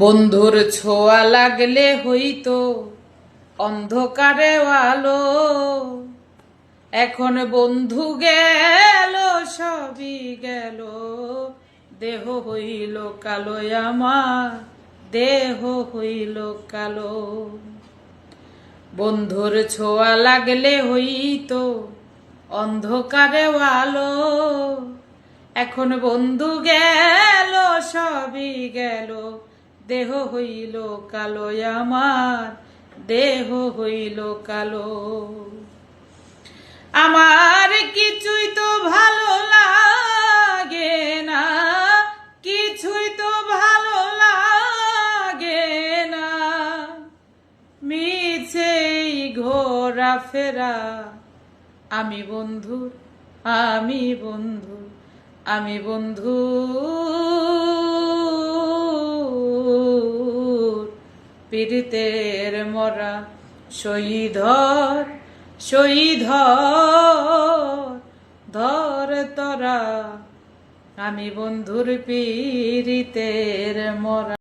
বন্ধুর ছোঁয়া লাগলে হইতো অন্ধকারে আলো, এখন বন্ধু গেল সবই গেল, দেহ হইল কালো আমার, দেহ হইল কালো। বন্ধুর ছোঁয়া লাগলে হইতো অন্ধকারে আলো, এখন বন্ধু গেল সবই গেল, দেহ হইল কালো আমার, দেহ হইল কালো। আমার কিছুই তো ভালো লাগে না, কিছুই তো ভালো লাগে না, মিছেই ঘোরাফেরা। আমি বন্ধু, আমি বন্ধু, আমি বন্ধু পীড়িতের মরা শহীধর, শহীধর ধর তরা, আমি বন্ধুর পীড়িতের মরা।